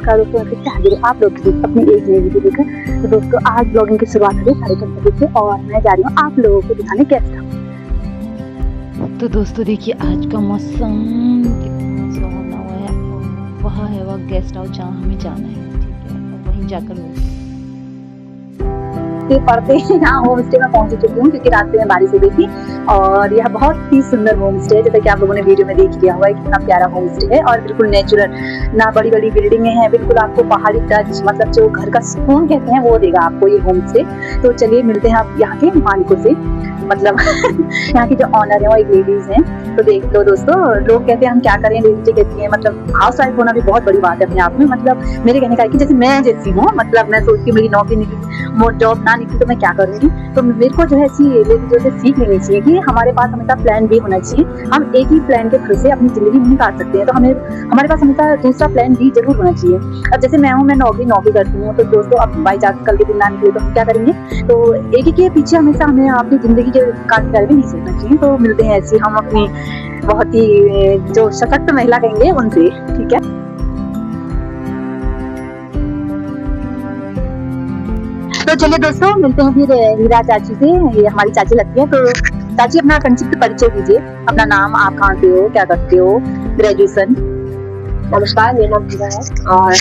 नमस्कार दोस्तों, मैं फिर से हाजिर हूँ आप लोग के बीच अपनी एक नई वीडियो लेकर। तो दोस्तों आज ब्लॉगिंग की शुरुआत हो रही है 10:30 बजे से और मैं जा रही हूँ आप लोगों को दिखाने गेस्ट हाउस। तो दोस्तों देखिए आज का मौसम कितना सुहावना हुआ है और वह है वह गेस्ट हाउस जहाँ हमें जाना है, ठीक है, और वहीं जाकर पढ़ते यहाँ होम स्टे में पहुंच चुकी हूँ क्योंकि रास्ते में बारिश हो गई थी और यह बहुत ही सुंदर होम स्टे है, जैसे कि आप लोगों ने वीडियो में देख लिया हुआ है कितना प्यारा होम स्टे है और बिल्कुल नेचुरल, ना बड़ी बड़ी बिल्डिंगे हैं, बिल्कुल आपको पहाड़ी टच, मतलब जो घर का सुकून कहते हैं वो देगा आपको ये होम स्टे। तो चलिए मिलते हैं आप यहाँ के मालिकों से, मतलब यहाँ की जो ऑनर है वो एक लेडीज हैं। तो देख लो दोस्तों, लोग कहते हैं हम क्या करें, लेडीज कहती है, मतलब हाउस वाइफ होना भी बहुत बड़ी बात है अपने आप में। मतलब मेरे कहने का है कि जैसे मैं जैसी हूँ, मतलब मैं सोचती मेरी नौकरी निकली, जॉब ना निकली तो मैं क्या करूँगी। तो मेरे को जो है ऐसी लेडीजों से सीख लेनी चाहिए कि हमारे पास हमेशा प्लान बी होना चाहिए। हम एक ही प्लान के भरोसे अपनी जिंदगी नहीं काट सकते हैं, तो हमें हमारे पास हमेशा दूसरा प्लान बी जरूर होना चाहिए। अब जैसे मैं हूँ, मैं नौकरी करती हूँ, तो दोस्तों अब बाई चांस कल के दिन ना निकले तो हम क्या करेंगे। तो एक ही के पीछे हमेशा हमें अपनी जिंदगी के काट के बारे में नहीं सोचना चाहिए। तो मिलते हैं ऐसी हम अपनी बहुत ही जो सशक्त महिला कहेंगे उनसे, ठीक है। तो चलिए दोस्तों मिलते हैं फिर हीरा चाची से, ये हमारी चाची लगती है। तो चाची अपना संक्षिप्त परिचय दीजिए, अपना नाम, आप कहाँ से हो, क्या करते हो, ग्रेजुएशन। नमस्कार, मेरा नाम हीरा है और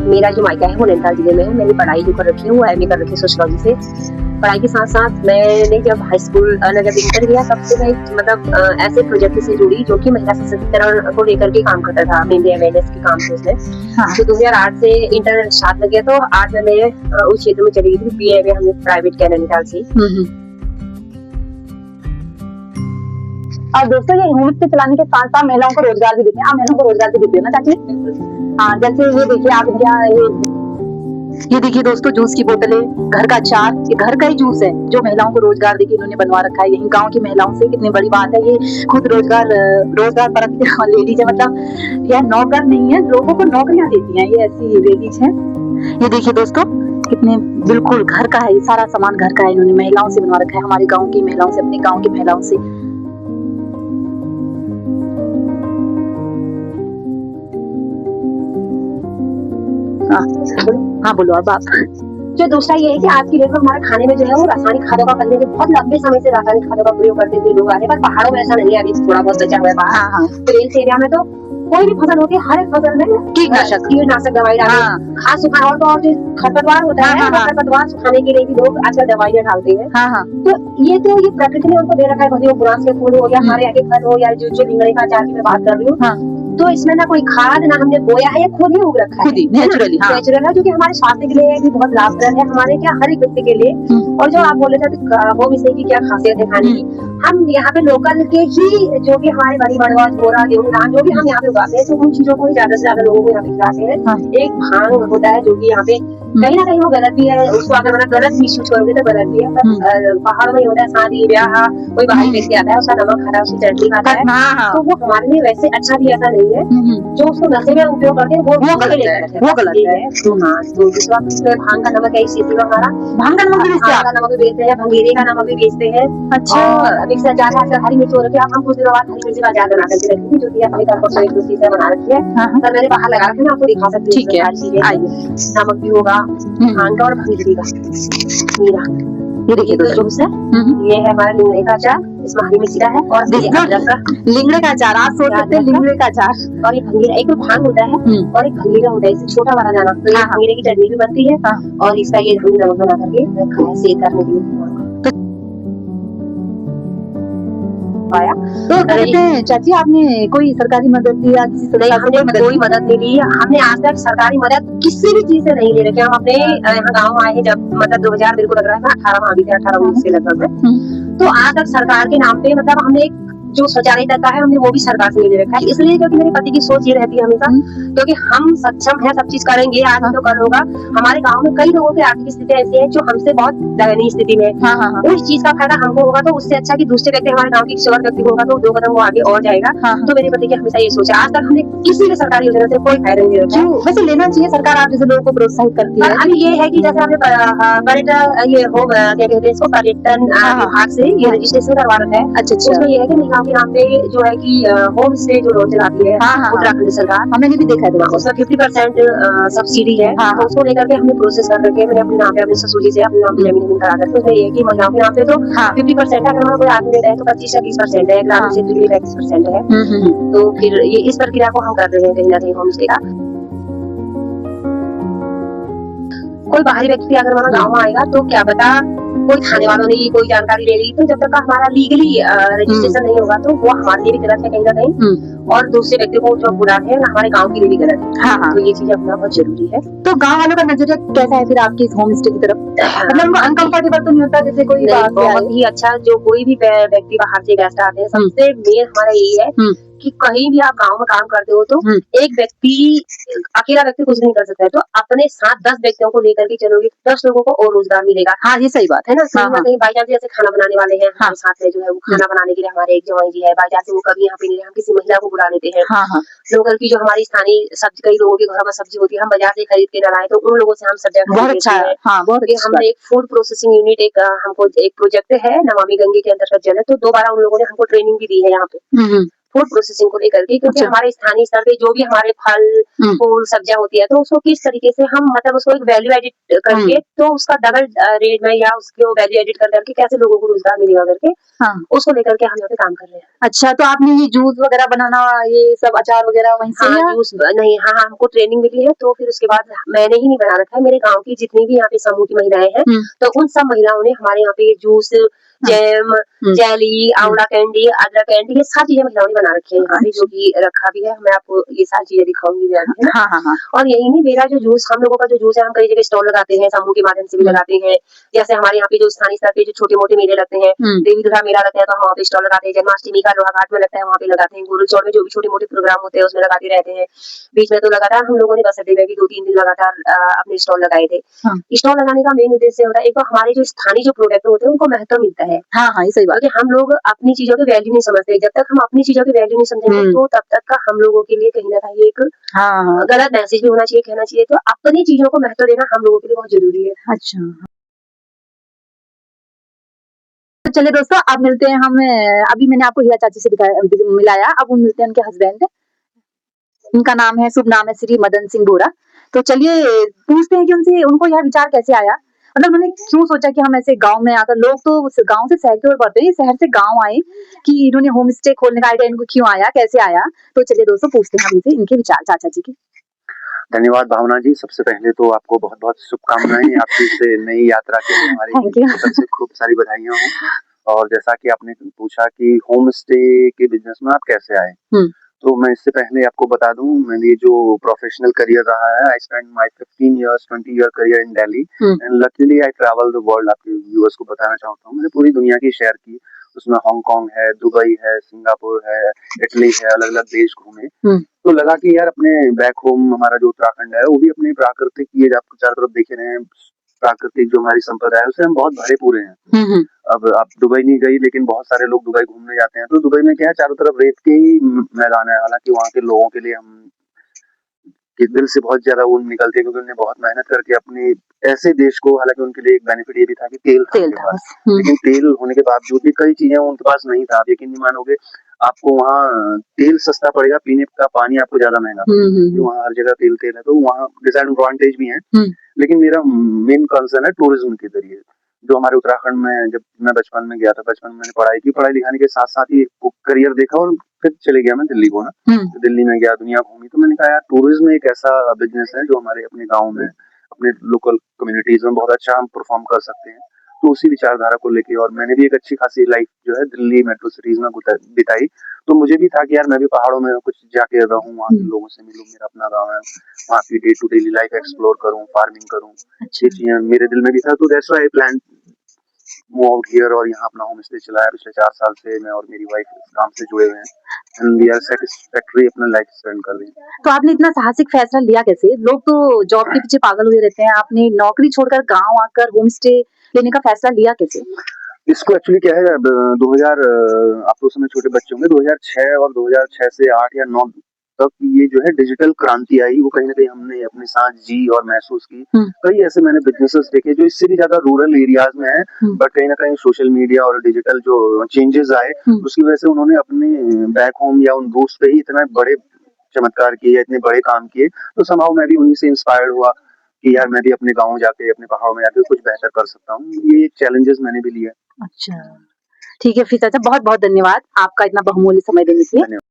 मेरा जो मायका है वो नैनीताल जिले में है। मैंने पढ़ाई जो कर रखी है वो एमए कर रखी है सोशियोलॉजी से। पढ़ाई के साथ साथ मैंने जब हाई स्कूल जब इंटर किया तब से मैं मतलब ऐसे प्रोजेक्ट से जुड़ी जो कि महिला सशक्तिकरण को लेकर के काम करता था, मेनली अवेयरनेस के काम थे उसमें। हाँ। तो 2008 से इंटर स्टार्ट में गया, तो 8 में मैं उस क्षेत्र में चली गई थी। बीए में हमने प्राइवेट किया नैनीताल से। और दोस्तों ये होम स्टे चलाने के साथ साथ महिलाओं को रोजगार भी देते हैं। आप महिलाओं को रोजगार भी देते हो ना चाची? हाँ, जैसे ये देखिए आप ये देखिए दोस्तों, जूस की बोतलें, घर का अचार, ये घर का ही जूस है जो महिलाओं को रोजगार देके इन्होंने बनवा रखा है। यही गांव की महिलाओं से कितनी बड़ी बात है, ये खुद रोजगार परत लेडीज है, मतलब यह नौकर नहीं है, लोगों को नौकरियां देती हैं, ये ऐसी लेडीज है। ये देखिए दोस्तों कितने बिल्कुल घर का है, ये सारा सामान घर का है, इन्होंने महिलाओं से बनवा रखा है, हमारे गाँव की महिलाओं से, अपने गाँव की महिलाओं से। हाँ बोलो अब आप। जो दूसरा ये है कि आज की डेट में हमारे खाने में जो है वो रासायनिक खादों का करने के बहुत लंबे समय से रासायनिक खादों का प्रयोग करते हुए लोग आ रहे हैं, पर पहाड़ों में ऐसा नहीं है, अभी थोड़ा बहुत बचा हुआ है बाहर। प्लेन्स एरिया में तो कोई भी फसल होती है, हर एक फसल में कीटनाशक दवाई डालते, खाद सुखाना, और जो खरपतवार होता है खरपतवार सुखाने के लिए भी लोग आजकल दवाइयां डालते हैं। तो ये प्रकृति ने उनको दे रखा है, भले वो बुरांस के फूल हो या हमारे आगे फल हो या जो लिंगड़े का अचार की मैं बात कर रही हूँ। तो इसमें ना कोई खाद ना हमने बोया है, ये खुद ही उग रखा है, नेचुरल है, जो कि हमारे स्वास्थ्य के लिए भी बहुत लाभप्रद है, हमारे क्या हर एक व्यक्ति के लिए। और जो आप बोले थे होम स्टे की क्या खासियत है खाने की, हम यहाँ पे लोकल के ही जो भी हमारे बड़ी बड़वा झोरा गेहूं धान जो भी हम यहाँ पे उगाते हैं, तो उन चीजों को ही ज्यादा से ज्यादा लोगों को यहाँ पे खिलाते हैं। एक भांग होता है जो कि यहाँ पे कहीं ना कहीं वो गलत भी है, उसको अगर मैंने गलत मिस यूज करोगे तो गलत भी है। पर पहाड़ों में होता है शादी ब्याह, कोई बाहरी व्यक्ति आता है, उसका नमक खरा, उसकी चटनी खाता है, तो वो हमारे लिए वैसे अच्छा भी ऐसा नहीं है। जो उसको नशे में उपयोग करते हैं वो गलत है, वो गलत है। तो दूसरा भांग का नमक है इस स्थिति में हमारा, भांग का नमक भी बेचते हैं, भंगेरे का नमक भी बेचते हैं। अच्छा, मिक्स अचार है, हरी मिर्च हो रखी है, हम कुछ दिनों बाद हरी मिर्च का अचार बना करके रखी जो कि अपने घर पर एक दूसरी से बना रखी है, पर मैंने बाहर लगा रखी है, आपको दिखा सकती हूँ। नमक भी होगा, भांग का और भंगेरे का मीरा। ये देखिए तो जूस है, ये है हमारा लिंगड़े का अचार, इसमें हरी मिर्च है और लिंगड़े का अचार, आप सोच सकते हैं लिंगड़े का अचार। और ये भंगेरा, एक तो भांग होता है और एक भंगेरा होता है, इससे छोटा वाला दाना, तो ये भंगेरे की चटनी भी बनती है और इसका ये नमक बना करके रखा है सेल करने के लिए। पाया तो कहते हैं चाची आपने कोई सरकारी मदद ली या किसी नहीं, हमने कोई मदद नहीं ली, हमने आज तक सरकारी मदद किसी भी चीज से नहीं ले रखी। हम अपने यहाँ गाँव आए हैं जब, मतलब 2000 मेरे को लग रहा है 18 अभी 18-19 से लगभग में, तो आज तक सरकार के नाम पे मतलब हमने जो शौचालय तक का है हमने वो भी सरकार से ले रखा है, इसलिए क्योंकि मेरे पति की सोच ये रहती है हमेशा, क्योंकि हम सक्षम है, सब चीज करेंगे, आज तो कल होगा। हमारे गांव में कई लोगों की आर्थिक स्थिति ऐसी है जो हमसे बहुत दयनीय स्थिति में है, उस चीज का फायदा हमको होगा तो उससे अच्छा कि दूसरे व्यक्ति हमारे गाँव के किसी और व्यक्ति होगा तो 2 कदम वो आगे और जाएगा। तो मेरे पति की हमेशा ये सोच है, आज तक हमने किसी भी सरकारी योजना से कोई फायदा नहीं रखा। वैसे लेना चाहिए, सरकार आप जैसे लोगों को प्रोत्साहित करती है। अभी ये है कि जैसे हमने पर्यटन, ये हो क्या कहते हैं इसको, पर्यटन विभाग से ये रजिस्ट्रेशन करवा रखा है। अच्छा, उसमें ये है कि महिलाओं के नाम पे जो है कि होम स्टे जो रोड चलाती है उत्तराखंड सरकार, हमने भी देखा है उसमें 50% सब्सिडी है। तो उसको लेकर के हमने प्रोसेस कर रखे हैं। मैंने अपने नाम पे अपने ससुर जी से अपने नाम पे जमीन करा रखी है। उसमें ये है कि महिलाओं के नाम पे तो 50% है, अगर हमारा कोई आदमी देता है तो 25 या 30% है, ग्रामीण क्षेत्र के लिए 35% है। तो फिर ये इस प्रक्रिया को हम कर रहे हैं कहीं ना कहीं होम स्टे का। कोई बाहरी व्यक्ति अगर हमारा गाँव में आएगा तो क्या पता कोई खाने वालों ने कोई जानकारी ले ली, तो जब तक हमारा लीगली रजिस्ट्रेशन नहीं होगा तो वो हमारे लिए भी गलत है कहीं ना कहीं, और दूसरे व्यक्ति को जो बुलाते हैं हमारे गांव के लिए भी गलत है। तो ये चीज अपना बहुत जरूरी है। तो गांव वालों का नजरिया कैसा है फिर आपकी इस होम स्टे की तरफ? मतलब उनको अनकंफर्टेबल तो नहीं होता जैसे कोई बहुत ही अच्छा। जो कोई भी व्यक्ति बाहर से गेस्ट आते हैं, सबसे मेन हमारा यही है कि कहीं भी आप गांव में काम करते हो तो एक व्यक्ति अकेला व्यक्ति कुछ नहीं कर सकता है, तो अपने साथ 10 व्यक्तियों को लेकर के चलोगे, 10 लोगों को और रोजगार मिलेगा। हाँ, ये सही बात है ना। कहीं ना कहीं बाई चांस जैसे खाना बनाने वाले हैं हमारे साथ में जो है वो खाना बनाने के लिए हमारे एक जवाई जी है, बाई चांस वो कभी यहाँ पे नहीं रहे, हम किसी महिला को बुला लेते हैं। लोकल की जो हमारी स्थानीय सब्जी, कई लोगों के घरों में सब्जी होती है, हम बाजार से खरीद के ना लाए तो उन लोगों से हम सब्जी बहुत अच्छा है। हमने एक फूड प्रोसेसिंग यूनिट, एक हमको एक प्रोजेक्ट है नमामि गंगे के अंतर्गत जल है, तो दोबारा उन लोगों ने हमको ट्रेनिंग भी दी है यहाँ पे फूड प्रोसेसिंग को लेकर के, क्योंकि हमारे स्थानीय स्तर पे जो भी हमारे फल फूल सब्जियां होती है तो उसको किस तरीके से हम मतलब उसको एक वैल्यू एडिट करके तो उसका डबल रेट में या उसको वैल्यू एडिट करके कैसे लोगों को रोजगार मिलेगा करके उसको लेकर के हम यहाँ पे काम कर रहे हैं। अच्छा, तो आपने ये जूस वगैरह बनाना, ये सब अचार वगैरह वहीं से? जूस नहीं, हमको ट्रेनिंग मिली है, तो फिर उसके बाद मैंने ही नहीं बना रखा है, मेरे गाँव की जितनी भी यहाँ पे समूह की महिलाएं हैं तो उन सब महिलाओं ने हमारे यहाँ पे ये जूस, जैम, जेली, आंवला कैंडी, अदरक कैंडी, ये सारी चीजें महिलाओं ने बना रखी है यहाँ पे, जो कि रखा भी है। मैं आपको ये सारी चीजें दिखाऊंगी भी आगे, है ना। और यही नहीं, मेरा जो जूस, हम लोगों का जो जूस है, हम कई जगह स्टॉल लगाते हैं, समूह के माध्यम से भी लगाते हैं। जैसे हमारे यहाँ पे जो स्थानीय स्तर पे जो छोटे मोटे मेले लगते हैं, देवी दुर्गा मेला लगता है तो हम वहाँ पे स्टॉल लगाते हैं, जन्माष्टमी का लोहा घाट में लगता है वहाँ पे लगाते हैं, गोरल चौड़ में जो भी छोटे मोटे प्रोग्राम होते हैं उसमें लगाते रहते हैं। बीच में तो लगातार हम लोगों ने बस अड्डे में भी 2-3 दिन लगातार अपने स्टॉल लगाए थे। स्टॉल लगाने का मेन उद्देश्य होता है, एक तो हमारे जो स्थानीय जो प्रोडक्ट होते हैं उनको महत्व मिलता है। क्योंकि हम लोग अपनी चीजों की वैल्यू नहीं समझते, जब तक हम अपनी चीजों की वैल्यू नहीं समझेंगे तो तब तक का हम लोगों के लिए कहीं ना कहीं एक गलत मैसेज भी होना चाहिए, कहना चाहिए। तो अपनी चीजों को महत्व देना हम लोगों के लिए बहुत जरूरी है। अच्छा, तो चलिए दोस्तों, अब मिलते हैं हम। अभी मैंने आपको हिया चाची से मिलाया, अब हम मिलते हैं उनके हस्बैंड। उनका नाम है, शुभ नाम है श्री मदन सिंह बोरा। तो चलिए पूछते हैं कि उनसे, उनको यह विचार कैसे आया, मतलब उन्होंने क्यों सोचा कि हम ऐसे गांव में आकर, लोग तो उस गांव से शहर की ओर बढ़ते हैं, शहर से गांव आए, कि इन्होंने होम स्टे खोलने का आइडिया इनको क्यों आया, कैसे आया। तो चलिए दोस्तों पूछते हैं इनसे इनके विचार चाचा जी के। धन्यवाद भावना जी। सबसे पहले तो आपको बहुत बहुत शुभकामनाएं आपकी इस नई यात्रा के लिए, हमारी तरफ से खूब सारी बधाइयां हों। और जैसा कि आपने पूछा कि होम स्टे के बिजनेस में आप कैसे आए, तो मैं इससे पहले आपको बता दूं, मेरी जो प्रोफेशनल करियर रहा है, I spend my 15 years 20 year career in Delhi and luckily I travel the world. आपके व्यूअर्स को बताना चाहता हूँ, मैंने पूरी दुनिया की शेयर की, उसमें हांगकांग है, दुबई है, सिंगापुर है, इटली है, अलग अलग देश घूमे। तो लगा कि यार अपने बैक होम हमारा जो उत्तराखंड है वो भी अपनी प्राकृतिक, ये आपको चारों तरफ देखे रहे हैं, प्राकृतिक जो हमारी संपदा है उसे हम बहुत भरे पूरे हैं। अब आप दुबई नहीं गई, लेकिन बहुत सारे लोग दुबई घूमने जाते हैं, तो दुबई में क्या है, चारों तरफ रेत के ही मैदान है। हालांकि वहाँ के लोगों के लिए हम के दिल से बहुत ज्यादा ऊन निकलती है, क्योंकि उन्होंने बहुत मेहनत करके अपने ऐसे देश को, हालांकि उनके लिए एक बेनिफिट ये भी था कि तेल था उनके पास, लेकिन तेल होने के बावजूद भी कई चीजें उनके पास नहीं था। आप यकीन नहीं मानोगे, आपको वहाँ तेल सस्ता पड़ेगा, पीने का पानी आपको ज्यादा महंगा पड़ेगा, वहाँ हर जगह तेल है। तो वहाँ डिसएडवांटेज भी है, लेकिन मेरा मेन कंसर्न है टूरिज्म के जरिए। जो हमारे उत्तराखंड में, जब मैं बचपन में गया था, बचपन में मैंने पढ़ाई की, पढ़ाई लिखाने के साथ साथ ही करियर देखा, और फिर चले गया मैं दिल्ली को ना। तो दिल्ली में गया, दुनिया घूमी, तो मैंने कहा यार टूरिज्म एक ऐसा बिजनेस है जो हमारे अपने गाँव में, अपने लोकल कम्युनिटीज में बहुत अच्छा हम परफॉर्म कर सकते हैं। तो उसी विचारधारा को लेके, और मैंने भी एक अच्छी खासी लाइफ जो है दिल्ली मेट्रो सिटीज में बिताई, तो मुझे भी था कि यार मैं भी पहाड़ों में कुछ जाके रहूं, वहाँ के लोगों से मिलूं, मेरा अपना गाँव है, वहाँ की day to daily life explore करूं, फार्मिंग करूं, ये चीजें मेरे दिल में भी था। तो that's why I plan move out here, और यहाँ अपना होम स्टे चलाया पिछले 4 साल से। मैं और मेरी वाइफ इस काम से जुड़े हुए हैं, एंड वी आर सेटिस्फैक्टरी अपना लाइफ स्पेंड कर रहे हैं। तो आपने इतना साहसिक फैसला लिया कैसे? लोग तो जॉब के पीछे पागल हुए रहते हैं, आपने नौकरी छोड़कर गांव आकर होम स्टे लेने का फैसला लिया कैसे? इसको एक्चुअली क्या है, 2000 आप तो उस समय छोटे बच्चे होंगे, 2006 और 2006 से 8 या 9 तक ये जो है डिजिटल क्रांति आई, वो कहीं ना कहीं हमने अपने साथ जी और महसूस की। कई ऐसे मैंने बिजनेसेस देखे जो इससे भी ज्यादा रूरल एरियाज में है, बट कहीं ना कहीं सोशल मीडिया और डिजिटल जो चेंजेस आए उसकी वजह से उन्होंने अपने बैक होम या उन रूट्स पे ही इतना बड़े चमत्कार किए, इतने बड़े काम किए। तो समहाउ मैं भी उन्हीं से इंस्पायर्ड हुआ कि यार मैं भी अपने गाँव जाके, अपने पहाड़ों में जाके कुछ बेहतर कर सकता हूँ। ये एक चैलेंजेस मैंने भी लिए। अच्छा, ठीक है फिर चाचा, बहुत बहुत धन्यवाद आपका इतना बहुमूल्य समय देने के लिए। धन्यवाद।